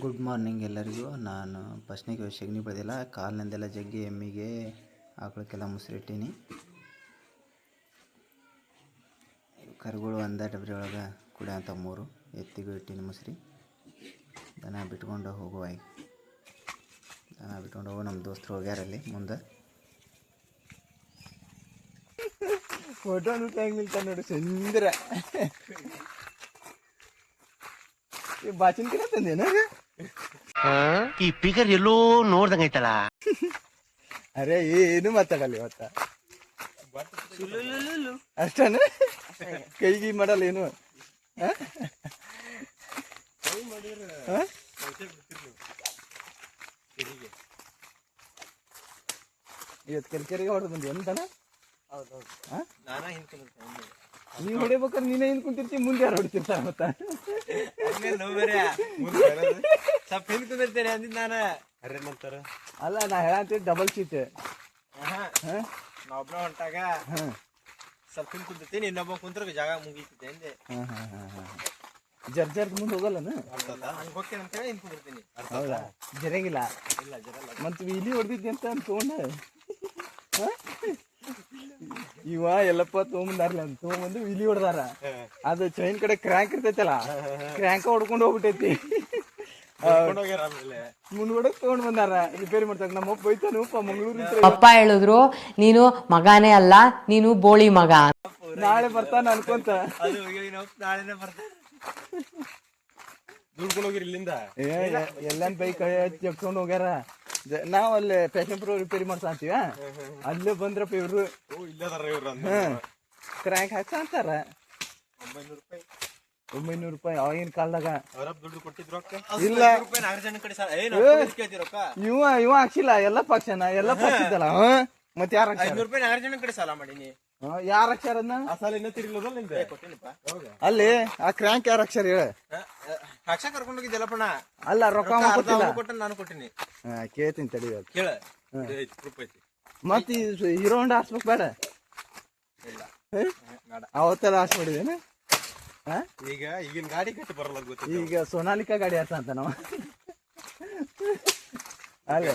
Good morning ಎಲ್ಲರಿಗೂ. ನಾನು ಫಸ್ಟ್ನಿಗೆ ಸಗಣಿ ಬೆಳೆದಿಲ್ಲ, ಕಾಲಿನಿಂದೆಲ್ಲ ಜಗ್ಗಿ ಎಮ್ಮಿಗೆ ಆಕಳಕ್ಕೆಲ್ಲ ಮುಸ್ರಿಟ್ಟೀನಿ. ಕರುಗಳು ಒಂದೇ ಡಬ್ರಿ ಒಳಗೆ ಕುಡಿಯೋಂಥ 3 ಎತ್ತಿಗೂ ಇಟ್ಟೀನಿ ಮುಸ್ರಿ. ದನ ಬಿಟ್ಕೊಂಡು ಹೋಗುವ ಈಗ. ದನ ಬಿಟ್ಕೊಂಡು ಹೋಗೋ ನಮ್ಮ ದೋಸ್ತರು ಹೋಗ್ಯಾರಲ್ಲಿ ಮುಂದೆ. ಫೋಟೋ ಹೆಂಗೆ ನಿಲ್ತಾನೆ ನೋಡಿ ಸುಂದರ. ಬಾಚಿನ ಕಡೆ ತಂದೇನ ಈ ಪಿಗರ್ ಎಲ್ಲೋ ನೋಡ್ದಂಗೈತಲ್ಲ. ಅರೆ ಏನು ಮಾತಾಡಲ್ಲ ಇವತ್ತ. ಅಷ್ಟನ ಕೈಗಿ ಮಾಡಲ್ಲ ಏನು. ಇವತ್ತು ಕೆಲ್ಕೆರಿಗೆ ಹೊಡೆದು ಬಂದಿ ಎಂತಾನ. ನೀವ್ ಹೊಡಿಬೇಕಾದ್ರೆ ನೀನೇ ಹಿಂದ್ ಕುಂತಿರ್ತಿ, ಮುಂದೆ ಯಾರು ಹೊಡಿತಿರ್ತಾರ ಮತ್ತ. ಅಲ್ಲ ನಾ ಹೇಳಂತೀವಿ ಡಬಲ್ ಸೀಟ್. ನಾವೊಬ್ಬ ಹೊಂಟಾಗ ಸ್ವಲ್ಪ ಹಿಂದ್ ಕುಂತಿರ್ತೀನಿ, ಇನ್ನೊಬ್ಬ ಕುಂತ್ರ ಜಾಗ ಮುಗಿತೈತೆ ಅಂದೆ. ಜರ್ ಮುಂದೆ ಹೋಗಲ್ಲನ. ಹೋಗ್ತೇನೆ ಅಂತ ಹೇಳಿ ಹಿಂದ್ ಕುಂದಿರ್ತೀನಿ. ಹೌದಾ, ಜರಂಗಿಲ್ಲ. ಇಲ್ಲ ಜರಲ್ಲ. ಮತ್ ಇಲ್ಲಿ ಹೊಡೆದಿದ್ದೆ ಅಂತ ಅನ್ಕೊಂಡ ಇವ ಎಲ್ಲಪ್ಪ ತೊಗೊಂಬಂದಾರ್ಲ ಅಂತ ತೊಗೊಂಬಂದು ಇಲ್ಲಿ ಹೊಡೆದಾರ. ಅದು ಚೈನ್ ಕಡೆ ಕ್ರ್ಯಾಂಕ್ ಇರ್ತೈತಲ್ಲ, ಕ್ರ್ಯಾಂಕ ಹೊಡ್ಕೊಂಡು ಹೋಗ್ಬಿಟ್ಟೈತಿ. ಮುಂದ್ಗಡೆ ತಗೊಂಡ್ ಬಂದಾರ ರಿಪೇರಿ ಮಾಡ್ತಾರ. ನಮ್ಮಪ್ಪ ಬೈತಾನಪ್ಪ ಮಂಗಳೂರು. ಅಪ್ಪ ಹೇಳಿದ್ರು ನೀನು ಮಗಾನೇ ಅಲ್ಲ, ನೀನು ಬೋಳಿ ಮಗ. ನಾಳೆ ಬರ್ತಾನ ಅನ್ಕೊಂತ. ನಾಳೆನೆ ಬರ್ತಾನೆ. ದುಡ್ಕೊಂಡು ಹೋಗಿರಿ ಇಲ್ಲಿಂದ. ಎಲ್ಲನ್ ಬೈಕ್ ಚೆಕ್ಸ್ಕೊಂಡ್ ಹೋಗ್ಯಾರ. ನಾವ್ ಅಲ್ಲೇ ಫ್ಯಾಷನ್ ಪ್ರೋ ರಿಪೇರಿ ಮಾಡ್ತಾ ಅಂತೀವ, ಅಲ್ಲೇ ಬಂದ್ರಪ್ಪ ಇವ್ರು. ಕ್ರ್ಯಾಂಕ್ ಹಾಕ್ಸ ಅಂತಾರ. 900 ರೂಪಾಯಿ ಅವಾಗಿನ ಕಾಲದಾಗ. ಇಲ್ಲ ಇವ ಹಾಕ್ಸಿಲ್ಲ, ಎಲ್ಲ ಪಕ್ಷನ ಎಲ್ಲ ಹಾಕ್ಸಿದ್ದಲ್ಲ. ಮತ್ತೆ ಯಾರ 500 ರೂಪಾಯಿ 4 ಜನ ಕಡೆ ಸಾಲ ಮಾಡೀನಿ. ಯಾರ ಅಕ್ಷರ ಅಲ್ಲಿ ಆ ಕ್ರ್ಯಾಂಕ್ ಯಾರ ಅಕ್ಷರ ಹೇಳ. ಹಾಕ್ಸ ಕರ್ಕೊಂಡು ಹೋಗಿದ್ದೆಲ್ಲಪ್ಪಣ. ಅಲ್ಲ ರೊಕ್ಕ ಕೊಟ್ಟ ನಾನು ಕೊಟ್ಟಿನಿ. ಕೇಳ್ತೀನಿ ತಡಿ ಕೇಳ. ಮತ್ ಹೀರೋ ಹೊಂಡ ಹಾಸ್ಬೇಕು ಬೇಡ. ಅವತ್ತೆಲ್ಲ ಹಾಸ್ ಮಾಡಿದೇನೆ. ಈಗ ಈಗಿನ ಗಾಡಿ ಕಟ್ಟಿ ಬರಲ್ಲ ಗೊತ್ತ. ಈಗ ಸೋನಾಲಿಕಾ ಗಾಡಿ ಹಾಸ ಅಂತ ನಾವ. ಅಲ್ಲ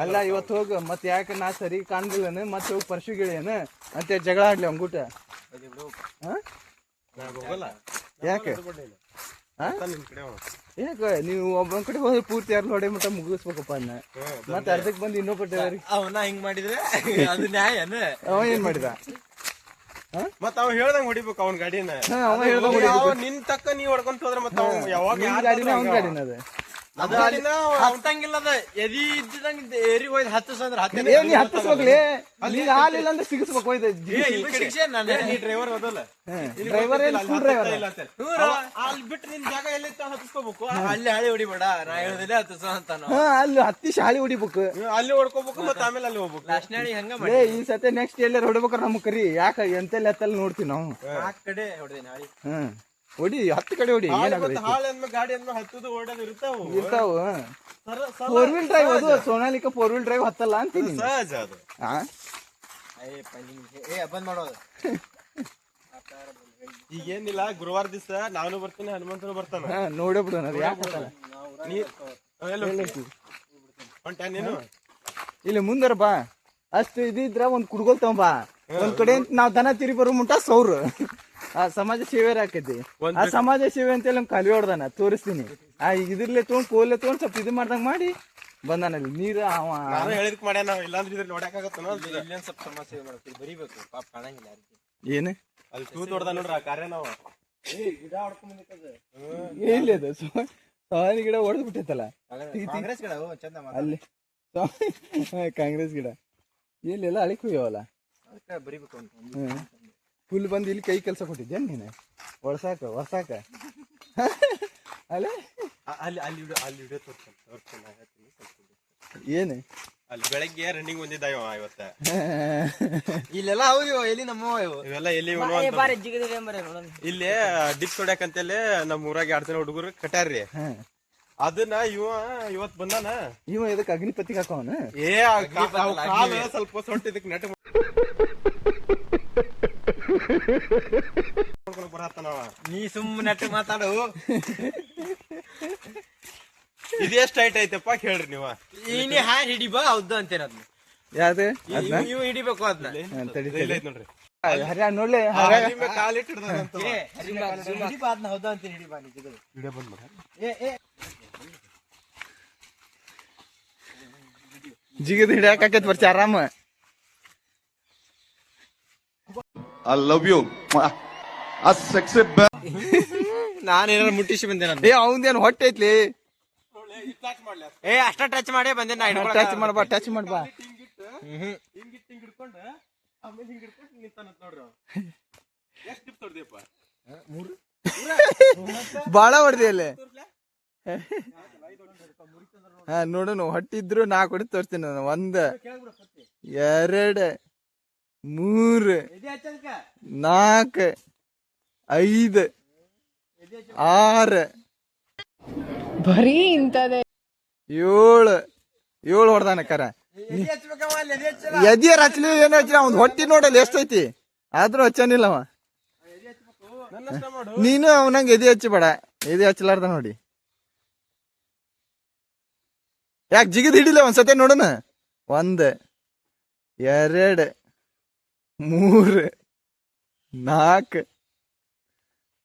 ಅಲ್ಲ ಇವತ್ತು ಹೋಗ ಮತ್ ಯಾಕೆ ನಾ ಸರಿ ಕಾಣ್ದಿಲ್ಲನ, ಮತ್ತೆ ಹೋಗಿ ಪರ್ಶು ಗಿಳಿಯನ ಅಂತ ಜಗಳ ಆಡ್ಲಿ ಅಂಗುಟ. ಯಾಕೆ ಯಾಕ ನೀವು ಒಬ್ಬನ ಕಡೆ ಹೋಗಿ ಪೂರ್ತಿ ಯಾರು ಹೊಡೆ ಮಟ್ಟ ಮುಗಿಸ್ಬೇಕಪ್ಪ ಅನ್ನ. ಮತ್ತೆ ಅರ್ಧಕ್ ಬಂದು ಇನ್ನೊಬ್ಬ ಅವನ ಹಿಂಗ್ ಮಾಡಿದ್ರೆ ಅದು ನ್ಯಾಯನ. ಅವ ಏನ್ ಮಾಡಿದ? ಮತ್ ಅವ್ ಹೇಳ್ದಂಗ್ ಹೊಡಿಬೇಕು ಅವನ್ ಗಾಡಿನ. ಅವ ಹೇಳ್ದಂಗ ನಿನ್ ತಕ್ಕ ನೀವ್ ಹೊಡ್ಕೊಂತ ಹೋದ್ರೆ ಮತ್ತ ಯಾವಾಗ ಗಾಡಿನ ಅವ್ನ ಗಾಡಿನ ಅದ. ಹತ್ತಂಗಿಲ್ಲದ ಎದಿ ಇದ್ದಂಗ ಏರಿ ಹೋಯ್ದು ಹತ್ತಿಸಂದ್ರ ನೀ ಹತ್ತಿಸ್ಬೇಕ್ಲಿ. ನೀನ್ ಹಾಲಿಲ್ಲ ಅಂದ್ರೆ ಸಿಗಿಸ್ಬೇಕು. ಡ್ರೈವರ್ ಅದಲ್ಲ, ಡ್ರೈವರ್ ಸ್ಕೂಲ್ ಡ್ರೈವರ್. ಅಲ್ಲಿ ಬಿಟ್ಟು ನಿನ್ ಜಾಗ ಎಲ್ಲಿ ಹತ್ತಿಸ್ಕೋಬೇಕು. ಅಲ್ಲಿ ಹಾಳಿ ಹೊಡಿಬೇಡ, ನಾ ಹೇಳದಿಲ್ಲ ಹತ್ತಿಸ ಅಂತ. ಅಲ್ಲಿ ಹತ್ತಿ ಶಾಳಿ ಹೊಡಿಬೇಕು, ಅಲ್ಲಿ ಹೊಡ್ಕೋಬೇಕು, ಮತ್ತೆ ಆಮೇಲೆ ಅಲ್ಲಿ ಹೋಗ್ಬೇಕು. ಲಾಸ್ಟ್ನಾಡಿ ಹಂಗ ಈ ಸತಿ ನೆಕ್ಸ್ಟ್ ಎಲ್ಲಾರು ಹೊಡ್ಬೇಕಾರ ನಮ್ ಕರಿ. ಯಾಕ ಎಂತೆಲ್ಲ ಎತ್ತಲ್ಲ ನೋಡ್ತೀವಿ ನಾವು. ಆ ಕಡೆ ಹೊಡೆದೇನೆ ಹಾಳಿ. ಹೊಡಿ 10 ಕಡೆ ಹೊಡಿ. ಗಾಡಿ ಹತ್ತದು ಓಡೋದು ಇರ್ತಾವ. 4 ವೀಲ್ ಡ್ರೈವ್ ಅದು. ಸೋನಾಲಿಕಾ 4 ವೀಲ್ ಡ್ರೈವ್ ಹತ್ತಲ್ಲ ಅಂತೀನಿ. ಸಹಜ ಅದು. ಬಂದ್ ಮಾಡೋದು. ಈಗೇನಿಲ್ಲ, ಗುರುವಾರ ದಿವಸ ನಾನು ಬರ್ತೀನಿ, ಹನುಮಂತನು ಬರ್ತಾನ. ನೋಡೇ ಬಿಡೋಣ ಅದು ಯಾಕೆ ಹತ್ತಲ್ಲ. ನೀನು ಇಲ್ಲಿ ಮುಂದರ ಬಾ. ಅಷ್ಟು ಇದ್ರ ಒಂದ್ ಕುಡ್ಗೋಲ್ ತಗೊಂಬಾ. ಒಂದ್ ಕಡೆ ನಾವ್ ದನ ತಿರಿ ಬರೋ ಮುಂಟ ಸೌರು ಆ ಸಮಾಜ ಸೇವೆ ಆಕೈತಿ. ಆ ಸಮಾಜ ಸೇವೆ ಅಂತ ನಮ್ ಕಲಿ ಹೊಡ್ದಾನ ತೋರಿಸ್ತೀನಿ. ಆ ಇದ್ರಲ್ಲೇ ತಗೊಂಡ್ ಕೋಲೆ ತಗೊಂಡ್ ಸ್ವಲ್ಪ ಇದು ಮಾಡ್ದಂಗ ಮಾಡಿ ಬಂದಾನಲ್ಲಿ ನೀರು. ಅವ ಹೇಳಿದಕ್ ಮಾಡ್ಯಾನ, ಇಲ್ಲಾಂದ್ರೆ ಇದ್ರ ನೋಡಕ್ಕಾಗತ್ತ. ಇಲ್ಲೊಂದ್ ಸ್ವಲ್ಪ ಸಮಾಜ ಸೇವೆ ಮಾಡ್ತೀವಿ, ಬರೀಬೇಕು. ಪಾಪ ಕಾಣಂಗಿಲ್ಲ ಏನು ಅಲ್ಲಿ ತೂತ್ ಹೊಡ್ದ ನೋಡ್ರ ಆ ಕಾರ್ಯ ನಾವು ಗಿಡ ಹೊಡ್ಕೊಂಡ್ ಎಲ್ಲಿ ಅದು ಸವಾನಿ ಗಿಡ ಹೊಡೆದ್ ಬಿಟ್ಟೈತಲ್ಲ. ಕಾಂಗ್ರೆಸ್ ಗಿಡ ಚಂದ ಅಲ್ಲಿ ಕಾಂಗ್ರೆಸ್ ಗಿಡ ಇಲ್ಲೆಲ್ಲ ಅಳಿಕ್ ಹೋಗ್ಯವಲ್ಲ. ಬರೀಬೇಕು. ಫುಲ್ ಬಂದು ಇಲ್ಲಿ ಕೈ ಕೆಲಸ ಕೊಟ್ಟಿದ್ದೆ ನೀನು ಒಡ್ಸಾಕ ಹೊರ್ಸಾಕ. ಅಲ್ಲೇ ಅಲ್ಲಿ ಅಲ್ಲಿ ಅಲ್ಲಿ ಏನು ಅಲ್ಲಿ ಬೆಳಗ್ಗೆ ರನ್ನಿಂಗ್ ಬಂದಿದ್ದಾವ ಇವತ್ತ. ಇಲ್ಲೆಲ್ಲ ಹೌದು ಎಲ್ಲಿ ನಮ್ಮ ಇವೆಲ್ಲ ಎಲ್ಲಿ ಇಲ್ಲೇ ಡಿಪ್ಸ್ ಹೊಡ್ಯಾಕಂತೇಳಿ ನಮ್ಮ ಊರಾಗ 2 ಜನ ಹುಡುಗರು ಕಟ್ಟಾರ್ರಿ. ಅದನ್ನ ಇವತ್ ಬಂದಾನ. ಇವ ಇದಕ್ಕೆ ಅಗ್ನಿಪತಿಗೆ ಹಾಕವನ. ಸ್ವಲ್ಪ ಸೊಂಟ ಇದಕ್ ನೆಟ್ ನೀ ಸುಮ್ಮನೆ ಮಾತಾಡು. ಇದೆಷ್ಟು ಹೈಟ್ ಐತಪ್ಪ ಹೇಳ್ರಿ ನೀವ. ಇನಿ ಹಾ ಹಿಡಿ ಬಾ ಹೌದು ಅಂತೇನ ಅದನ್ನ ಯಾವ್ದು ಇವ್ ಹಿಡಿಬೇಕು ಅದನ್ನ ಇಲ್ಲ ಐತ್ ನೋಡ್ರಿ. ಹರ್ಯ ನೋಡ್ಲಿ ಕಾಲಿಟ್ಟು ಹಿಡ್ದಾನಂತ. ಹಿಡಿ ಬಾ ಅದನ್ನ ಹೌದು ಅಂತ ಹಿಡಿ ಬಾ ನಿಜ ವಿಡಿಯೋ ಬಂದ್ ಮಾಡ. ಜಿಗದ್ ಹಿಡಿಯಾಕೈತ್ ಬರ್ತಿ ಆರಾಮ. I love you. A sexy ನಾನೇನಾರ ಮುಟ್ಟಿಸಿ ಬಂದೆ ನಾನು. ಏ ಅವಂದೇನು ಹೊಟ್ಟೆ ಐತ್ಲಿ. ಏ ಅಷ್ಟ ಟಚ್ ಮಾಡೇ ಬಂದೆ ನಾ ಟಚ್ ಮಾಡ್ಬಾ ಟಚ್ ಮಾಡ್ಬಾ. ಹಿಂಗ್ ಹಿಡ್ಕೊಂಡು ಆಮೇಲೆ ಹಿಂಗ್ ಹಿಡ್ಕೊಂಡು ನಿಂತಾನಂತ ನೋಡ್ರಿ ಅವ. ಎಷ್ಟ್ ಟಿಪ್ಸ್ ಹೊಡ್ದಿಯಪ್ಪ? ಬಾಳ ಹೊಡ್ದಿ ಅಲ್ಲಿ. ಹಾ ನೋಡೋಣ ಹೊಟ್ಟಿದ್ರು 4 ಹೊಡಿ ತೋರಿಸ್ತೀನಿ ನಾನು. 1 2 3 4 5 6 ಬರೀ ಇಂಥದೇ 7 ಹೊಡ್ದಾನ ಕರ. ಎದಿಯರ್ ಹಚ್ಲಿ ಏನ್ ಹಚ್ಲಿ ಅವ್ನ್ ಹೊಟ್ಟಿ ನೋಡಲ್ಲ ಎಷ್ಟೈತಿ ಆದ್ರೂ ಹಚ್ಚನಿಲ್ಲ ಅವ. ನೀನು ಅವನಂಗ ಎದಿ ಹಚ್ಚಬೇಡ, ಎದಿ ಹಚ್ಚಲಾರ್ದ ನೋಡಿ. ಯಾಕೆ ಜಿಗಿದ್ ಹಿಡಿಲ್ಲ ಒಂದ್ಸತಿ ನೋಡೋಣ. 1 2 3 4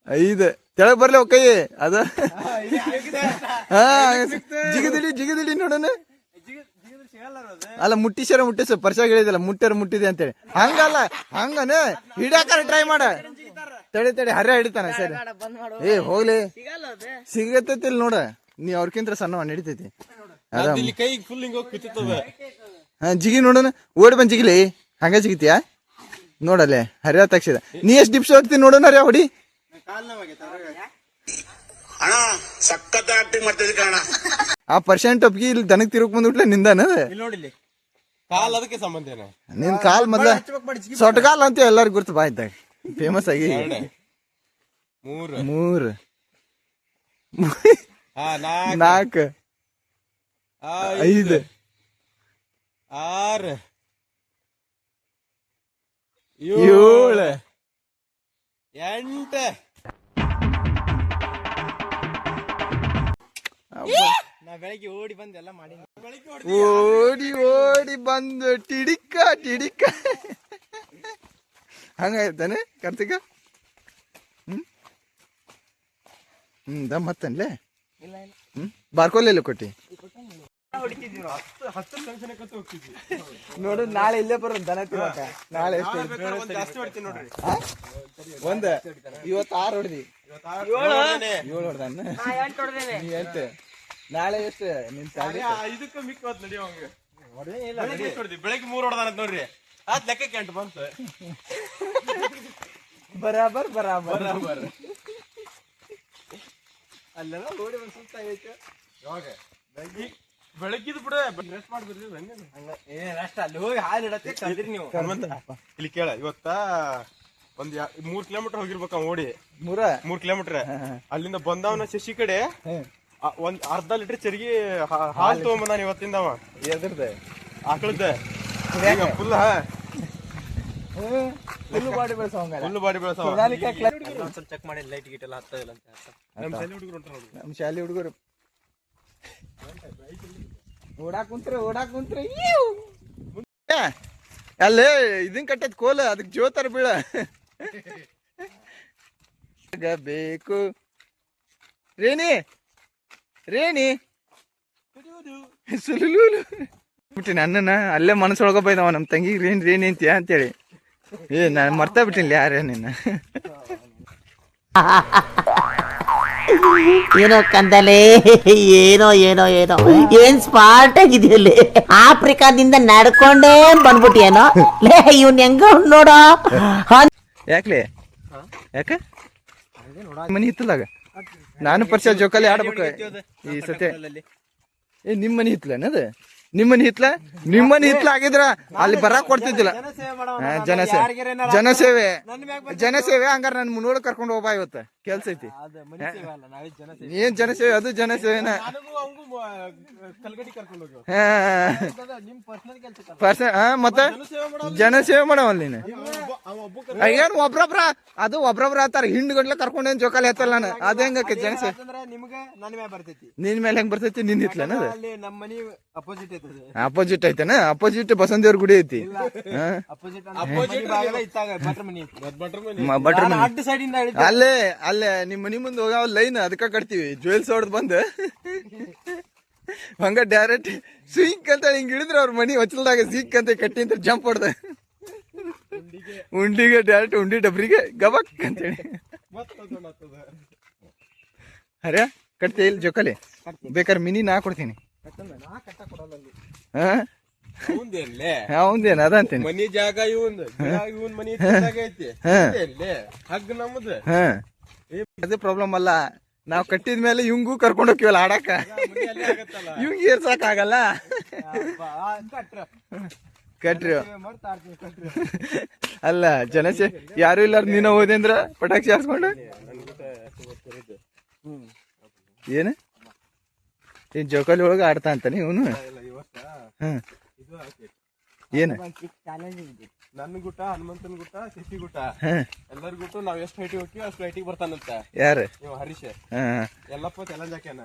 5 ತೆಳಗ್ ಬರ್ಲಿ ಕೈ ಅದ. ಹಾ ಜಿಗಿದಿಡಿ ನೋಡೋಣ. ಅಲ್ಲ ಮುಟ್ಟಿಸ ಪರ್ಸಾಗ ಹೇಳಿದಲ್ಲ ಮುಟ್ಟಿದೆ ಅಂತೇಳಿ. ಹಂಗಲ್ಲ ಹಂಗನೆ ಹಿಡಿಯಾಕಾರ ಟ್ರೈ ಮಾಡ. ತಡಿ ಹರ್ಯ ಹಿಡಿತಾನ ಸರಿ. ಏ ಹೋಗ್ಲಿ ಸಿಗತೈತಿಲ್ ನೋಡ. ನೀ ಅವ್ರಕ್ಕಿಂತ ಸಣ್ಣ ನಡಿತೈತಿ. ಕೈ ಫುಲ್ ಹಿಂಗ್ ಹೋಗಿ ಬಿತ್ತಿತ್ತದ. ಹಾ ಜಿಗಿ ನೋಡೋಣ. ಓಡಿ ಬಂದ್ ಜಿಗಿಲಿ. ಹಂಗ ಜಿಗಿತೀಯಾ ನೋಡಲ್ಲೇ ಹರ್ಯ ತಕ್ಷಿದ. ನೀ ಎಷ್ಟ್ ಡಿಪ್ಸ್ ಹೋಗ್ತಿ ನೋಡೋಣ ಹರ್ಯ ಹೊಡಿ. ಆ ಪರ್ಸೆಂಟ್ ಒಪ್ಪಿಗೆ ಇಲ್ಲಿ ದನಕ್ ತಿರುಗ್ ಬಂದ್ಬಿಟ್ಲೆ ನಿಂದಾನ. ನೋಡಿಲಿ ಕಾಲ್ ಅದಕ್ಕೆ ಸಂಬಂಧ ಏನ? ನಿನ್ ಕಾಲ್ ಮೊದ್ಲ ಸೊಟ್ಟಗಾಲ್ ಅಂತ ಎಲ್ಲರಿಗೂ ಗುರ್ತು ಬಾ ಇದ್ದಾಗ ಫೇಮಸ್ ಆಗಿ. 3 4 5 6 7 8 ನಾ ಬೆಳಗ್ಗೆ ಓಡಿ ಬಂದು ಎಲ್ಲ ಮಾಡಿ ಓಡಿ ಬಂದು ಟಿಡಿಕ್ಕ ಹಂಗಾಯ್ತಾನೆ ಕಾರ್ತಿಕ. ದಮ್ ಹತ್ತನ್ಲೆ. ಬಾರ್ಕೋಲೆಲ್ಲ ಕೊಟ್ಟಿ ನೋಡು. ನಾಳೆ ಇಲ್ಲೇ ಬರೋ ದನ ತಿರುಗಾಕ. ನಾಳೆ ಜಾಸ್ತಿ ಹೊಡ್ತೀನಿ ನೋಡ್ರಿ. 1 ಇವತ್ತು 6 ಹೊಡ್ದಿ. 7 ಹೊಡ್ದಾನ. 8 ನಾಳೆ ಎಷ್ಟು ನಿನ್ ಇದಕ್ಕ ಮಿಕ್ ಹೋದ್ ನಡಿ ಅವಂಗ. ಬೆಳಗ್ಗೆ 3 ಹೊಡ್ದಾನಂತ ನೋಡ್ರಿ. ಅದ್ ಲೆಕ್ಕಕ್ಕೆ 8 ಬಂತು. ಬರಾಬರ್ ಅಲ್ಲೆಲ್ಲ ನೋಡಿ ಒಂದ್ ಸುತ್ತ ಆಗೈತೆ. ಯಾವಾಗ ಬೆಳಗ್ಗಿದ್ ಬಿಡ ರೆಸ್ಟ್ ಮಾಡಿ ಬರ್ತೀವಿ. ಅಷ್ಟ ಅಲ್ಲಿ ಹೋಗಿ ಹಾಲು ಇಡತ್ತೆ ಕಲ್ದಿರಿ ನೀವು. ಇಲ್ಲಿ ಕೇಳ ಇವತ್ತ ಒಂದ್ 3 ಕಿಲೋಮೀಟರ್ ಹೋಗಿರ್ಬೇಕ ಓಡಿ. 3 ಕಿಲೋಮೀಟರ್ ಅಲ್ಲಿಂದ ಬಂದವನ ಶಶಿ ಕಡೆ ಒಂದ್ ಅರ್ಧ ಲೀಟರ್ ಚರ್ಗಿ ಹಾಲು ತಗೊಂಬಂದಾನ ಇವತ್ತಿಂದ. ಅವ ಎದ್ರದೆ ಆಕಳದ ಫುಲ್ ಬಾಡಿ ಬೆಳೆಸೋ ಫುಲ್ ಬಾಡಿ ಬೆಳೆಸೋ. ಸ್ವಲ್ಪ ಚೆಕ್ ಮಾಡಿ ಲೈಟ್ ಗೀಟ್ ಎಲ್ಲ ಹತ್ತದಿಲ್ಲ ಅಂತ. ನಮ್ ಶಾಲೆ ಹುಡುಗರು ಓಡಾಕ್ ಕುಂತ್ರೆ ಅಲ್ಲೇ ಇದನ್ ಕಟ್ಟದ್ ಕೋಲ ಅದಕ್ ಜೋತಾರ ಬೀಳ ಬೇಕು. ರೇಣಿ ಸುಲುಲು ಬಿಟ್ಟಿನಿ ಅಣ್ಣನ ಅಲ್ಲೇ ಮನಸ್ಸೊಳಗ ಬೈದವ ನಮ್ ತಂಗಿ ರೇಣಿ ಅಂತೀಯ ಅಂತೇಳಿ. ನಾನು ಮರ್ತಾ ಬಿಟ್ಟಿನಿ ಯಾರೇ ನಿನ್ನ. ಏನೋ ಕಂದಲೆ ಏನೋ ಏನ್ ಸ್ಮಾರ್ಟ್ ಆಗಿದೆಯಲ್ಲಿ. ಆಫ್ರಿಕಾದಿಂದ ನಡ್ಕೊಂಡೇ ಬಂದ್ಬಿಟ್ಟಿಯೇನೋ ಲೇ. ಇವ್ನ ಹೆಂಗ ನೋಡೋ. ಯಾಕೆ ಮನಿ ಹಿತ್ತಲಾಗ ನಾನು ಪರಿಚಯ ಜೋಕಾಲಿ ಆಡ್ಬೇಕು ಈ ಸತೆ. ನಿಮ್ ಮನಿ ಹಿತ್ಲೇನದ? ನಿಮ್ಮನಿ ಹಿತ್ಲ ಆಗಿದ್ರ ಅಲ್ಲಿ ಬರಾಕ್ ಕೊಡ್ತಿದ್ದಿಲ್ಲ. ಜನಸೇವೆ ಹಂಗಾರ ನನ್ ಮುನ್ನೋಡ್ ಕರ್ಕೊಂಡು ಹೋಗ್ಬಾ ಇವತ್ತ ಕೆಲ್ಸ ಐತಿ. ಏನ್ ಜನಸೇವೆ? ಅದು ಜನಸೇವೆನ. ಕಲ್ಗಡಿ ಕರ್ಕೊಂಡು ಹೋಗಿ ನಿಮ್ ಪರ್ಸನಲ್ ಕೆಲ್ಸ ಮತ್ತೆ ಜನಸೇವೆ ಮಾಡವಲ್ಲ ನೀನು ಅವ ಒಬ್ಬ ಏನ್ ಒಬ್ರೊಬ್ರ ಅದು ಒಬ್ರೊಬ್ರ ಆತಾರ ಹಿಂಡ್ ಗಂಟ್ಲ ಕರ್ಕೊಂಡೇನ್ ಜೋಕಾಲಿ ಹತ್ತಲ್ಲ ನಾನು ಅದ ಹೆಂಗ ಜನಸೇವೆ ಅಂದ್ರೆ ನಿಮ್ಗೆ ನನ್ನ ಮ್ಯಾಗ ಬರ್ತೈತಿ ನಿನ್ ಮೇಲೆ ಹೆಂಗ್ ಬರ್ತೈತಿ ನಿನ್ ಇತ್ಲನ ಅಲ್ಲಿ ನಮ್ಮ ಮನಿ ಅಪೋಸಿಟ್ ಐತದ ಅಪೋಸಿಟ್ ಐತನ ಅಪೋಸಿಟ್ ಬಸಂದೇವ್ರ ಗುಡಿ ಐತಿ ಅಪೋಸಿಟ್ ಬಾಗಲ ಇತ್ತಾಗ ಭಟ್ರ ಮನಿ ಭಟ್ರ ಮನೆ ಅಡ್ಡ ಸೈಡ್ ಇಂದ ಅಲ್ಲೇ ನಿಮ್ ಮನಿ ಮುಂದೆ ಹೋಗಾವ ಲೈನ್ ಅದಕ್ಕ ಕಟ್ತೀವಿ ಜ್ಯುವೆಲ್ಸ್ ಹೊಡೆದ್ ಬಂದ್ ಹಂಗ ಡೈರೆಕ್ಟ್ ಸಿಂಕ್ ಅಂತ ಹಿಂಗ್ ಹಿಡಿದ್ರ ಅವ್ರ ಮನಿ ಹೊಚ್ಚಲ್ದಾಗ ಸಿಂಕ್ ಅಂತ ಕಟ್ಟಿ ಅಂತ ಜಂಪ್ ಹೊಡ್ದ ಉಂಡಿಗೆ ಡೈರೆಕ್ಟ್ ಉಂಡಿ ಡಬ್ರಿಗೆ ಗಬಕ್ ಅಂತೇಳಿ ಅರೆ ಕಟ್ತಿ ಇಲ್ಲಿ ಜೋಕಾಲಿ ಬೇಕಾದ್ರೆ ಮಿನಿ ನಾ ಕೊಡ್ತೀನಿ ಅವಂದೇನ ಅದ ಅಂತೀನಿ ಮನಿ ಜಾಗ ಇವನ್ ಮನಿ ಜಾಗ ಐತಿ ಹಗ್ಗ ನಮ್ದು ಅದೇ ಪ್ರಾಬ್ಲಮ್ ಅಲ್ಲ ನಾವ್ ಕಟ್ಟಿದ ಮೇಲೆ ಇವಂಗೂ ಕರ್ಕೊಂಡ್ ಹೋಗ್ತೀವಲ್ಲ ಆಡಾಕ ಇವಂಗ ಏರ್ಸಕ್ ಆಗಲ್ಲ ಕಟ್ರಿ ಅಲ್ಲ ಜನಸೇ ಯಾರು ಇಲ್ಲಾರ ನೀನ ಹೋದೆ ಅಂದ್ರ ಪಟಾಕ್ಷಿ ಹಾರ್ಸ್ಕೊಂಡು ಏನ ಏನ್ ಜೋಕಾಲಿ ಒಳಗ ಆಡ್ತಾ ಅಂತಾನೆ ಇವನು ಹ್ಮ್ ಏನ ನನ್ ಗುಟ್ಟ ಹನುಮಂತನ ಗುಟ್ಟ ಶಶಿ ಗುಟ್ಟ ಎಲ್ಲರ ಗುಟ್ಟು ನಾವ್ ಎಷ್ಟ್ ಹೈಟಿಗೆ ಹೋಗ್ತೀವಿ ಅಷ್ಟು ಹೈಟಿಗೆ ಬರ್ತಾನಂತ ಯಾರು ಇವ ಹರೀಶ್ ಎಲ್ಲಪ್ಪ ಚಲಂಜ್ ಹಾಕ್ಯಾನ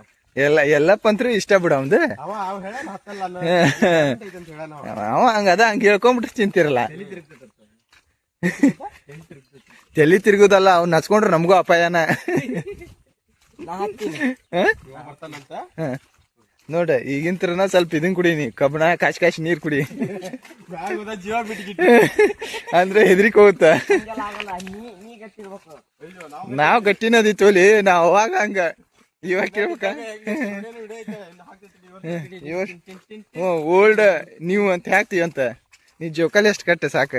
ಎಲ್ಲಪ್ಪ ಅಂತ್ರು ಇಷ್ಟ ಬಿಡ ಅವಂದ ಅವ ಹೇಳ ಹತ್ತಲ್ಲ ಅವ ಹಂಗದ ಹಂಗ ಹೇಳ್ಕೊಂಬಿಟ್ಟು ಚಿಂತಿರಲ್ಲ ತಲಿ ತಿರುಗುದಲ್ಲ ಅವ್ನ ನಚ್ಕೊಂಡ್ರೆ ನಮಗೂ ಅಪಾಯನ ಬರ್ತಾನಂತ ನೋಡ ಈಗಿಂತ್ರನ ಸ್ವಲ್ಪ ಇದನ್ ಕುಡಿ ನೀ ಕಬ್ಬಣ ಕಾಶಿ ನೀರ್ ಕುಡಿ ಜೀವ ಬಿಟ್ಟು ಅಂದ್ರೆ ಹೆದರಿಕೆ ಹೋಗುತ್ತ ನಾವ್ ಗಟ್ಟಿನದಿ ತೋಲಿ ನಾವ್ ಅವಾಗ ಹಂಗ ಇವಾಗ ಕೇಳ್ಬೇಕ ಓಲ್ಡ್ ನೀವು ಅಂತ ಹಾಕ್ತಿವಿ ಅಂತ ನೀ ಜೋಕಾಲಿ ಅಷ್ಟು ಕಟ್ಟೆ ಸಾಕ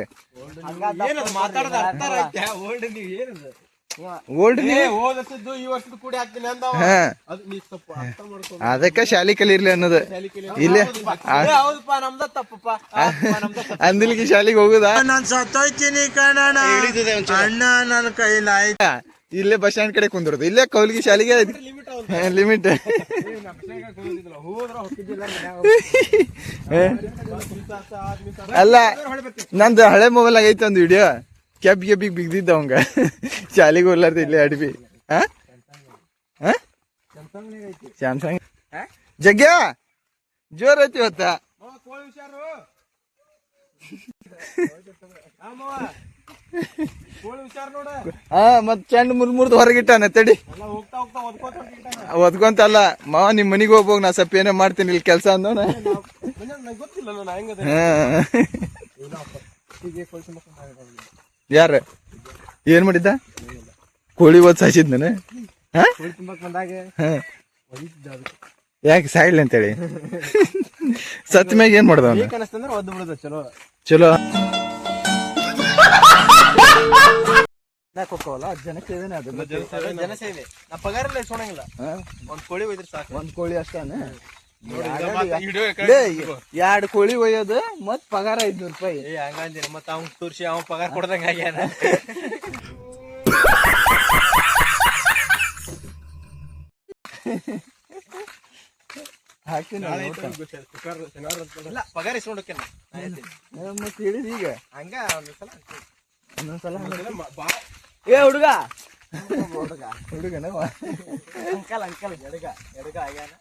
ಓಲ್ಡ್ ಹೋದದ್ದು ಈ ವರ್ಷದ ಕೂಡಿ ಹಾಕ್ತೀನಿ ಅಂದ ಅದಕ್ಕ ಶಾಲಿ ಕಲಿರ್ಲಿ ಅನ್ನೋದು ಇಲ್ಲೇ ನಮ್ದ ತಪ್ಪಪ್ಪ ಅಂದಿಲ್ಗಿ ಶಾಲಿಗೆ ಹೋಗುದಾ ನಾನ್ ಸತ್ತೋಯ್ತೀನಿ ಕಣ ಅಣ್ಣ ನನ್ನ ಕೈಲ ಇಲ್ಲೇ ಬಸ್ ಸ್ಟ್ಯಾಂಡ್ ಕಡೆ ಕುಂದಿರೋದು ಇಲ್ಲೇ ಕೌಲ್ಗಿ ಶಾಲಿಗೆ ಲಿಮಿಟ್ ಅಲ್ಲ ನಂದು ಹಳೆ ಮೊಬೈಲ್ ಆಗೈತೆ ಒಂದು ವಿಡಿಯೋ ಕೆಬ್ಬಿಗೆ ಬಿಗ್ದಿದ್ದ ಅವಂಗ ಶಾಲಿಗೆ ಹೋಗ್ಲಾರ್ದ ಇಲ್ಲೇ ಅಡ್ಬಿ ಸ್ಯಾಮ್ಸಂಗ್ ಜಗ್ಗ ಜೋರ್ ಐತಿ ಇವತ್ತ ಮತ್ ಚೆಂಡ್ ಮುರ್ದು ಹೊರಗಿಟ್ಟಾನ ತಡಿ ಒದ್ಕೊಂತಲ್ಲ ಮಾವ ನಿಮ್ ಮನಿಗ್ ಹೋಗ್ಬೋಗ್ ನಾ ಸ್ವಲ್ಪ ಏನೇ ಮಾಡ್ತೀನಿ ಇಲ್ಲಿ ಕೆಲ್ಸ ಅಂದವನ ಯಾರ ಏನ್ ಮಾಡಿದ್ದ ಕೋಳಿ ಓದ್ ಸಾಯಿಸಿದ್ ನಾನು ಯಾಕೆ ಸಾಯಿಲ್ಲ ಅಂತೇಳಿ ಸತ್ ಮ್ಯಾಗ ಏನ್ ಮಾಡ್ದವನು ಚಲೋ ಹೋಗ್ಕೋವಲ್ಲ ಜನಸೇವೆನೇ ಅದು ಜನಸೇವೆ ನಾ ಪಗಾರ ಇಲ್ಲ ಇಸ್ಕೊಳಂಗಿಲ್ಲ ಒಂದ್ ಕೋಳಿ ಒಯ್ದ್ರೆ ಸಾಕು ಒಂದ್ ಕೋಳಿ ಅಷ್ಟಾನ 2 ಕೋಳಿ ಒಯ್ಯೋದು ಮತ್ ಪಗಾರ 500 ರೂಪಾಯಿ ಹಂಗಂದಿನ ಮತ್ತ ಅವ್ನ್ ತೋರ್ಸಿ ಅವ್ ಪಗಾರ ಕೊಡ್ದಂಗ ಆಗ್ಯಾನ ಹಾಕ್ತೀನಿ ಪಗಾರ ಇಸ್ಕೊಂಡೋಕೇನ ಮತ್ತೆ ಹೇಳಿದ ಈಗ ಹಂಗ ಒಂದೊಂದ್ಸಲ ಏ ಹುಡುಗ ಹುಡುಗನ ಅಂಕಲ್ ಎಡಗ ಆಗ್ಯಾನ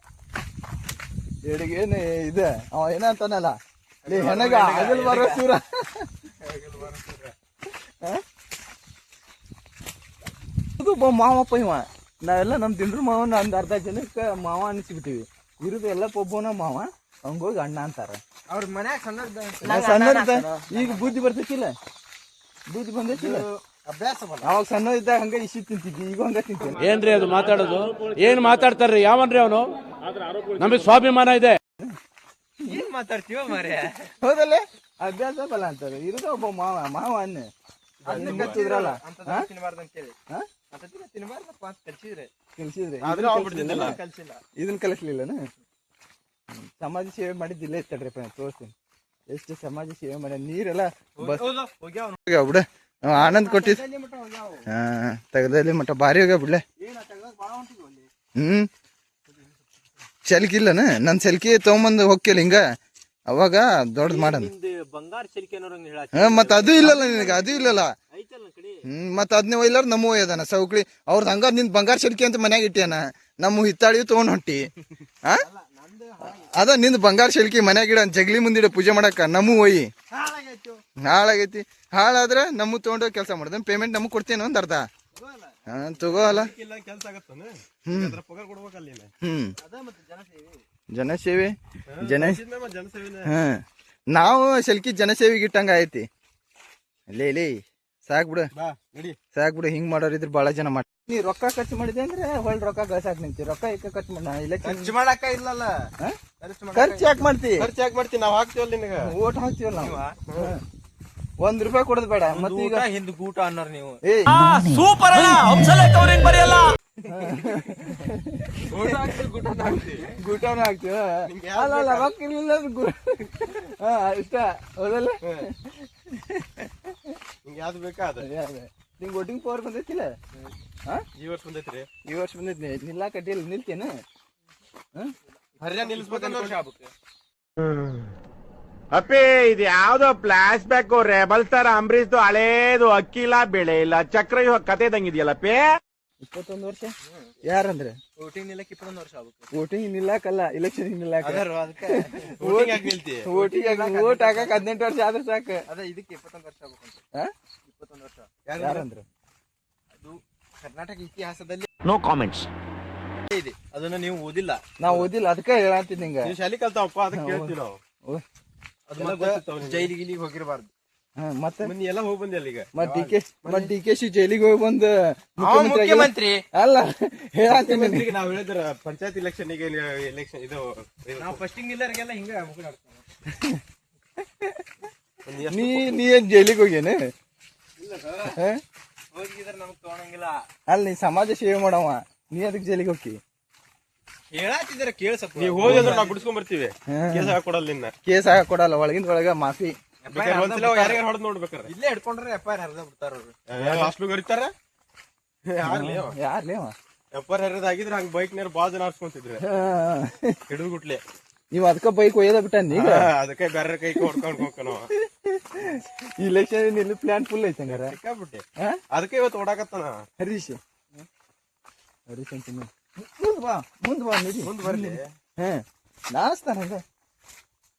ಎಡಗೇನ ಇದ ಅವ ಏನಂತಾನಲ್ಲ ಹೆಣಗ ಆಗಲ್ ಬರೋ ಸೂರ ಮಾವಪ್ಪ ಇವ ನಾವೆಲ್ಲ ನಮ್ ತಿಂಡ್ರು ಮಾವನ ಒಂದ್ ಅರ್ಧ ಜನಕ್ಕೆ ಮಾವ ಅನಿಸ್ಬಿಟ್ಟಿವಿ ಇರುದು ಎಲ್ಲ ಒಬ್ಬನ ಮಾವ ಹಂಗೋಗಿ ಅಣ್ಣ ಅಂತಾರ ಅವ್ರ ಮನ್ಯಾಗ ಸಣ್ಣ ಈಗ ಬುದ್ಧಿ ಬರ್ತೈತಿಲ್ಲ ಬುದ್ಧಿ ಬಂದೈತಿಲ್ಲ ಅಭ್ಯಾಸ ಅವಾಗ ಸಣ್ಣ ಇದ್ದಾಗ ಹಂಗ ಇಸಿ ತಿಂತಿದ್ವಿ ಈಗ ಹಂಗ ತಿಂತೀನಿ ಏನ್ರಿ ಅದು ಮಾತಾಡೋದು ಏನ್ ಮಾತಾಡ್ತಾರ್ರಿ ಯಾವನ್ರಿ ಅವನು ನಮಗೆ ಸ್ವಾಭಿಮಾನ ಇದೆ ಏನ್ ಮಾತಾಡ್ತೀವ ಮಾರ್ಯ ಹೌದಲ್ಲ ಅಭ್ಯಾಸ ಬಲ ಅಂತಾರೆ ಇರುದ ಒಬ್ಬ ಮಾವ ಅನ್ನ ಗೊತ್ತಿದ್ರಲ್ಲ ತಿನ್ಬಾರ್ದಂತ ಕೇಳಿ ತಿನ್ಬಾರ್ದಪ್ಪ ಅಂತ ಕಲ್ಸಿದ್ರೆ ಇದನ್ನ ಕಲಿಸ್ಲಿಲ್ಲನ ಸಮಾಜ ಸೇವೆ ಮಾಡಿದ್ದಿಲ್ಲ ಇತ್ತಡ್ರಿ ತೋರಿಸ್ತೀನಿ ಎಷ್ಟು ಸಮಾಜ ಸೇವೆ ಮಾಡಿ ನೀರೆಲ್ಲ ಬಿಡ ಆನಂದ್ ಕೊಟ್ಟಿದ್ ತೆಗದಲ್ಲಿ ಮಟ್ಟ ಭಾರಿ ಹೋಗ್ಯ ಬಿಡ್ಲೆ ಸೆಲ್ಕಿ ಇಲ್ಲನ ನನ್ ಸೆಲ್ಕಿ ತಗೊಂಬಂದು ಹೋಗ್ಕಿಲ್ಲ ಹಿಂಗ ಅವಾಗ ದೊಡ್ಡದ್ ಮಾಡನ್ ಬಂಗಾರ ಚಿಲ್ಕೆ ಅನ್ನೋರಂಗ್ ಹೇಳ ಮತ್ ಅದು ಇಲ್ಲಲ್ಲ ನಿನಗ ಅದು ಇಲ್ಲಲ್ಲ ಐತಲ್ಲ ಕಡೆ ಮತ್ ಅದನ್ನೇ ಒಯ್ಲಾರ ನಮ್ಮ ಒಯ್ಯದಾನ ಸೌಕ್ಳಿ ಅವ್ರದ್ ಹಂಗ ನಿನ್ ಬಂಗಾರ ಸೆಲ್ಕಿ ಅಂತ ಮನ್ಯಾಗ ಇಟ್ಟ್ಯಾನ ನಮ್ಮ ಹಿತ್ತಾಳಿ ತಗೊಂಡ್ ಹೊಂಟಿ ಆ ಅದ ನಿಂದ್ ಬಂಗಾರ ಸೆಲ್ಕಿ ಮನ್ಯಾಗ ಇಡ ಜಗ್ಲಿ ಮುಂದಿಡ ಪೂಜೆ ಮಾಡಾಕ ನಮ್ಮ ಒಯ್ಯಿ ಹಾಳಾಗೈತಿ ಹಾಳಾದ್ರ ನಮ್ಮ ತಗೊಂಡೋಗಿ ಕೆಲಸ ಮಾಡ್ದ ಪೇಮೆಂಟ್ ನಮಗ್ ಕೊಡ್ತೇನೆ ಒಂದ್ ಅರ್ಧ ತಗೋ ಅಲ್ಲ ಕೆಲಸ ಆಗತ್ತಾನ ಪಗಾರ ಕೊಡ್ಬೇಕಲ್ಲ ಜನಸೇವೆ ಜನಸೇವೆ ನಾವು ಸೆಲ್ಕಿ ಜನಸೇವೆಗೆ ಇಟ್ಟಂಗ ಐತಿ ಲೇ ಸಾಕ್ ಬಿಡು ಸಾಕ್ ಬಿಡು ಹಿಂಗ್ ಮಾಡೋರ್ ಇದ್ರ ಬಾಳ ಜನ ಮಾಡಿ ನೀ ರೊಕ್ಕ ಖರ್ಚು ಮಾಡಿದೆ ಅಂದ್ರೆ ಹೊಳ್ ರೊಕ್ಕ ಗಳಸಾಕ್ ನಿಂತಿ ರೊಕ್ಕ ಏಕ ಖರ್ಚು ಮಾಡ ಖರ್ಚು ಮಾಡಾಕ ಇಲ್ಲಲ್ಲ ಖರ್ಚು ಯಾಕೆ ಮಾಡ್ತಿ ಖರ್ಚು ಯಾಕೆ ಮಾಡ್ತೀವಿ ನಾವ್ ಹಾಕ್ತಿವಲ್ಲ ನಿನಗ ಓಟ್ ಹಾಕ್ತಿವಲ್ಲ ನಾವು ₹1 ಕೊಡೋದ್ ಬೇಡ ಮತ್ತೆ ಈಗ ಹಿಂದ್ ಗೂಟ ಅನ್ನೋರ್ ನೀವು ಸೂಪರ್ ಅಲ್ಲ ಹಂಸಲೇಖ ಅವ್ರೇನ್ ಬರೆಯಲ್ಲ ಗೂಟನ ಹಾಕ್ತಿವ ಅಲ್ಲ ರೊಕ್ಕ ಇಲ್ಲ ಇಷ್ಟ ಹೌದಲ್ಲ ನಿಂಗೆ ಯಾವ್ದು ಬೇಕಾ ಅದ ನಿಂಗೆ ವೋಟಿಂಗ್ ಪವರ್ ಬಂದೈತಿಲ್ಲ ಈ ವರ್ಷ ಬಂದೈತ್ರಿ ಈ ವರ್ಷ ಬಂದೈತಿ ನಿಲ್ಲಾ ಕಟ್ಟಿಲ್ಲ ನಿಲ್ತೇನ ಹರ್ಯ ನಿಲ್ಸ್ಬೇಕಂದ್ರೆ ವರ್ಷ ಆಗ್ಬೇಕು ಅಪ್ಪಿ ಇದು ಯಾವ್ದೋ flash back rebel star Ambareesh ಹಳೇದು ಅಕ್ಕಿ ಇಲ್ಲ ಬೆಳೆ ಇಲ್ಲ ಚಕ್ರ ಕತೆ ಇದಂಗಿದೆಯಲ್ಲಪ್ಪಿ 21 ವರ್ಷ ಯಾರಂದ್ರೆ ವೋಟಿಂಗ್ ನಿಲ್ಲಕ್ಕೆ 21 ವರ್ಷ ಆಗ್ಬೇಕು ವೋಟಿಂಗ್ ನಿಲ್ಲಾಕಲ್ಲ ಇಲೆಕ್ಷನ್ ನಿಲ್ಲಾಕ ವೋಟಿಂಗ್ ವೋಟ್ ಹಾಕಕ್ 18 ವರ್ಷ ಆದ್ರೆ ಸಾಕು ಅದ ಇದಕ್ಕೆ 21 ವರ್ಷ ಆಗ್ಬೇಕು ಅಂತ 21 ವರ್ಷ ಯಾರಂದ್ರೆ ಅದು ಕರ್ನಾಟಕ ಇತಿಹಾಸದಲ್ಲಿ ನೋ ಕಾಮೆಂಟ್ಸ್ ಇದೆ ಅದನ್ನ ನೀವು ಓದಿಲ್ಲ ನಾವ್ ಓದಿಲ್ಲ ಅದಕ್ಕೆ ಹೇಳಂತೀನಿ ನಿಂಗ ನೀವು ಶಾಲಿ ಕಲ್ತಾವಪ್ಪ ಅದಕ್ಕೆ ಕೇಳ್ತೀವಿ ನಾವು ಅದು ಜೈಲಿಗೆ ಹೋಗಿರಬಾರ್ದು ಮತ್ತೆ ನೀ ಎಲ್ಲ ಹೋಗಿ ಬಂದಿ ಈಗ ಡಿ ಕೆ ಶಿ ಜೈಲಿಗೆ ಹೋಗಿ ಬಂದು ಮುಖ್ಯಮಂತ್ರಿ ಅಲ್ಲ ಹೇಳಂತೀನಿ ನಾವ್ ಹೇಳಿದ್ರ ಪಂಚಾಯತ್ ಎಲೆಕ್ಷನ್ ಎಲೆಕ್ಷನ್ ಇದು ನಾವು ಫಸ್ಟಿಂಗ್ ಇಲ್ಲರಿಗೆಲ್ಲ ಹಿಂಗ ನೀ ಏನ್ ಜೈಲಿಗೆ ಹೋಗ್ಯೇನೆ ಹೋಗಿದ್ರೆ ನಮಗ್ ತಗೊಳಂಗಿಲ್ಲ ಅಲ್ಲ ನೀ ಸಮಾಜ ಸೇವೆ ಮಾಡವ ನೀ ಅದಕ್ಕೆ ಜೈಲಿಗೆ ಹೋಗಿ ಹೇಳತ್ತಿದ್ರೆ ಕೇಳ್ಸಪ್ಪ ನೀವು ಹೋಗಿದ್ರೆ ನಾವು ಬಿಡಿಸ್ಕೊಂಡ್ ಬರ್ತೀವಿ ಕೇಸ್ ಹಾಕೊಡಲ್ಲ ನಿನ್ನ ಕೇಸ್ ಹಾಕಕ್ ಕೊಡಲ್ಲ ಒಳಗಿಂದ ಒಳಗ ಮಾಫಿ ಒಂದ್ಸಲ ಯಾರ್ಯಾರು ಹೊಡೆದ್ ನೋಡ್ಬೇಕಾರೆ ಇಲ್ಲೇ ಹಿಡ್ಕೊಂಡ್ರೆ FIR ಹರಿದ ಬಿಡ್ತಾರ ಹಾಸ್ಟೆಲ್ ಕರಿತಾರ ಆಗ್ಲಿ ಯಾರ್ಲೇ ಎಪ್ಪರ್ ಹರಿದ ಆಗಿದ್ರೆ ಹಂಗ ಬೈಕ್ ನೇರ ಬಾಳ ಜನ ಆಡ್ಸ್ಕೊಂತಿದ್ರೆ ಹಿಡಿದು ಗುಟ್ಲೆ ನೀವ್ ಅದಕ್ಕ ಬೈಕ್ ಒಯ್ಯದ ಬಿಟ್ಟ ಈಗ ಅದಕ್ಕೆ ಬೇರೆ ಕೈ ಹೊಡ್ಕೊಂಡ್ ಹೋಗ್ಕನೋ ಇಲೆಕ್ಷನ್ ಇಲ್ಲಿ ಪ್ಲಾನ್ ಫುಲ್ ಐತೆ ಹಂಗಾರ ಸಿಕ್ಕಾಬಿಟ್ಟೆ ಅದಕ್ಕೆ ಇವತ್ತು ಓಡಾಕತ್ತಾನ ಹರೀಶ್ ಅಂತ ಮುಂದ್ ಬಾ ನಡಿ ಮುಂದ್ ಬರ್ಲಿ ನಾಸ್ತಾನ ಹಂಗ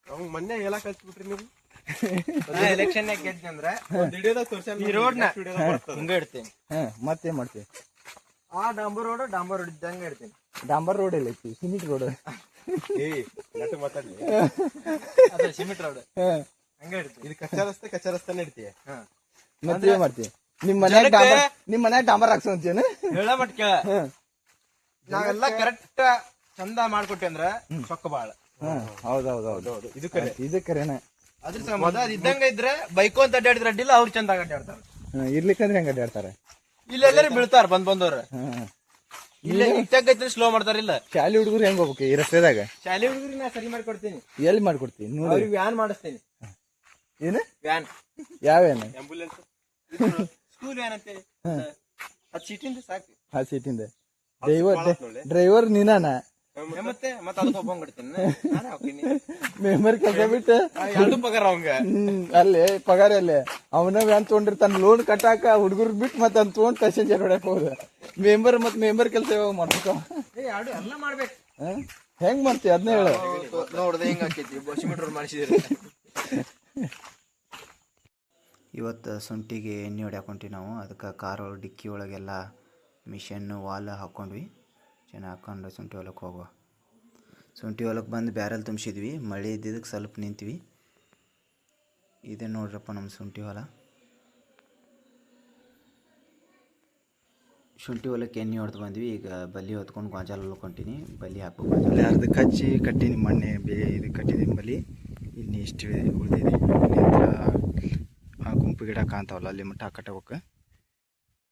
ಅವ್ನ್ ಮೊನ್ನೆ ಎಲ್ಲ ಕಳ್ಸಿಬಿಟ್ರಿ ನೀವು ಎಲೆಕ್ಷನ್ ಗೆದ್ದೆ ಅಂದ್ರೆ ಈ ರೋಡ್ ನ ಹಿಂಗ ಇಡ್ತೀನಿ ಮತ್ತೇನ್ ಮಾಡ್ತೀವಿ ಆ ಡಾಂಬರ್ ರೋಡ್ ಇದ್ದಂಗ ಇಡ್ತೀನಿ ಡಾಂಬರ್ ರೋಡ್ ಎಲ್ಲ ಐತಿ ಸಿಮೆಂಟ್ ರೋಡ್ ಮಾತಾಡ್ಲಿ ಅದೇ ಸಿಮೆಂಟ್ ರೋಡ್ ಹಂಗ ಇಡ್ತೀನಿ ಇದು ಕಚ್ಚಾ ರಸ್ತೆನೇ ಇಡ್ತೀಯ ಮತ್ತೆ ಏನ್ ಮಾಡ್ತೀವಿ ನಿಮ್ ಮನ್ಯಾಗ ಡಾಂಬರ್ ಹಾಕ್ಸೋಂತೇನು ಹೇಳ ಮಟ್ ಕೇಳ ನಾವೆಲ್ಲ ಕರೆಕ್ಟ್ ಚಂದ ಮಾಡ್ಕೊಟ್ಟಿ ಅಂದ್ರ ಸೊಕ್ಕ ಬಾಳ ಹೌದೌದು ಇದು ಕರೆನ ಅದ್ರ ಸಂಬಂಧ ಅದ್ ಇದ್ದಂಗ ಇದ್ರೆ ಬೈಕು ಅಂತ ಅಡ್ಡಾಡಿದ್ರೆ ಅಡ್ಡಿಲ್ಲ ಅವ್ರು ಚಂದ ಅಡ್ಡಾಡ್ತಾರ ಇರ್ಲಿಕ್ಕಂದ್ರೆ ಹೆಂಗ ಅಡ್ಡಾಡ್ತಾರೆ ಇಲ್ಲೆಲ್ಲರೂ ಬೀಳ್ತಾರ ಬಂದವ್ರ ಇಲ್ಲೇ ಇಟ್ಟಾಗೈತ್ರಿ ಸ್ಲೋ ಮಾಡ್ತಾರಿಲ್ಲ ಶಾಲಿ ಹುಡುಗರು ಹೆಂಗ್ ಹೋಗ್ಬೇಕು ಈ ರಸ್ತೆದಾಗ ಶಾಲೆ ಹುಡುಗರಿಗೆ ನಾ ಸರಿ ಮಾಡ್ಕೊಡ್ತೀನಿ ಎಲ್ಲಿ ಮಾಡ್ಕೊಡ್ತೀನಿ ನೋಡಿ ಅವ್ರಿಗೆ ವ್ಯಾನ್ ಮಾಡಿಸ್ತೀನಿ ಏನು ವ್ಯಾನ್ ಯಾವೇನು ಆಂಬುಲೆನ್ಸ್ ಸ್ಕೂಲ್ ವ್ಯಾನ್ ಅಂತೇಳಿ ಅದ್ ಸೀಟಿಂದ ಸಾಕು ಆ ಸೀಟಿಂದ ಡ್ರೈವರ್ ನೀನಾನ ಮತ್ತೆ ಅದಕ್ಕೆ ಒಬ್ಬಂಗಿಡ್ತೀನಿ ನಾನೇ ಹೋಗ್ತೀನಿ ಮೆಂಬರ್ ಕೆಲಸ ಬಿಟ್ಟು ಎರಡು ಪಗಾರ ಅವಂಗ ಅಲ್ಲೇ ಪಗಾರ ಅಲ್ಲೇ ಅವನ ವ್ಯಾನ್ ತಗೊಂಡಿರ್ತಾನ ಲೋನ್ ಕಟ್ಟಾಕ ಹುಡುಗರ್ ಬಿಟ್ಟು ಮತ್ತೆ ಅದ್ ತಗೊಂಡ್ ಪ್ಯಾಸೆಂಜರ್ ಹೊಡ್ಯಾಕ ಹೋದ ಮೆಂಬರ್ ಕೆಲಸ ಯಾವಾಗ ಮಾಡ್ಬೇಕು ಎರಡು ಎಲ್ಲ ಮಾಡ್ಬೇಕು ಹೆಂಗ್ ಮಾಡ್ತೀವಿ ಅದನ್ನ ಹೇಳ ನೋಡ್ದೆ ಹೆಂಗ್ ಹಾಕೈತಿ ಸಿಮೆಂಟ್ ಮಾಡಿಸಿದ್ರಿ ಇವತ್ತು ಶುಂಠಿಗೆ ಎಣ್ಣೆ ಹೊಡ್ಯಾಕೊಂಡ್ವಿ ನಾವು ಅದಕ್ಕೆ ಕಾರ್ ಒಳಗೆ ಡಿಕ್ಕಿ ಒಳಗೆಲ್ಲ ಮಿಷನ್ನು ವಾಲ್ ಹಾಕ್ಕೊಂಡ್ವಿ ಚೆನ್ನಾಗಿ ಹಾಕ್ಕೊಂಡು ಶುಂಠಿ ಹೊಲಕ್ಕೆ ಹೋಗುವ ಶುಂಠಿ ಹೊಲಕ್ಕೆ ಬಂದು ಬ್ಯಾರಲ್ ತುಂಬಿಸಿದ್ವಿ ಮಳೆ ಇದ್ದಿದ್ದಕ್ಕೆ ಸ್ವಲ್ಪ ನಿಂತ್ವಿ ಇದೇ ನೋಡ್ರಪ್ಪ ನಮ್ಮ ಶುಂಠಿ ಹೊಲ ಶುಂಠಿ ಹೊಲಕ್ಕೆ ಎಣ್ಣೆ ಹೊಡೆದು ಬಂದ್ವಿ ಈಗ ಬಲ್ಲಿ ಹೊತ್ಕೊಂಡು ಗೊಂಜಾಲ ಹೊಲ್ಕೊಂತೀನಿ ಬಲ್ಲಿ ಹಾಕಬೇಕು ಗೊಂಜಾಲ ಅರ್ಧ ಕಚ್ಚಿ ಕಟ್ಟಿನಿ ಮಣ್ಣೆ ಇದು ಕಟ್ಟಿದ್ದೀನಿ ಬಲ್ಲಿ ಇನ್ನು ಇಷ್ಟು ಉಳಿದಿದೆ ಆ ಗುಂಪು ಗಿಡ ಕಾಣ್ತಾವಲ್ಲ ಅಲ್ಲಿ ಮಟ್ಟ ಕಟ್ಟಬೇಕು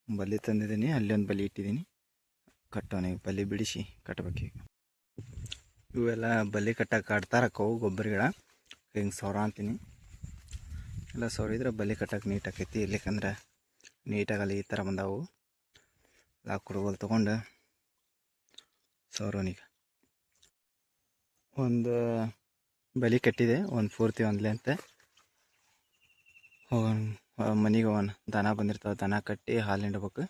ಬಲ್ಲಿ ತಂದಿದ್ದೀನಿ ಅಲ್ಲಿ ಒಂದು ಬಲಿ ಇಟ್ಟಿದ್ದೀನಿ ಕಟ್ಟೋಣ ಬಲಿ ಬಿಡಿಸಿ ಕಟ್ಟಬೇಕೀಗ ಇವೆಲ್ಲ ಬಲಿ ಕಟ್ಟಕ್ಕೆ ಕಟ್ತಾರಕ್ಕವು ಗೊಬ್ಬರ ಗಿಡ ಹಿಂಗೆ ಸೌರ ಅಂತೀನಿ ಎಲ್ಲ ಸೌರಿದ್ರೆ ಬಲಿ ಕಟ್ಟಕ್ಕೆ ನೀಟ್ ಆಕೈತಿ ಇರ್ಲಿಕ್ಕಂದ್ರೆ ನೀಟಾಗಲ್ಲ ಈ ಥರ ಬಂದಾವು ಕುಡುಗೋಲು ತೊಗೊಂಡು ಸೌರೋನಿಗೆ ಒಂದು ಬಲಿ ಕಟ್ಟಿದೆ, ಒಂದು ಪೂರ್ತಿ ಒಂದ್ಲೆ ಅಂತ ಹೋಗೋಣ. ಮನೆಗೆ ಹೋಗೋಣ. ದನ ಬಂದಿರ್ತಾವೆ, ದನ ಕಟ್ಟಿ ಹಾಲು ಹಿಂಡ್ಬೇಕು.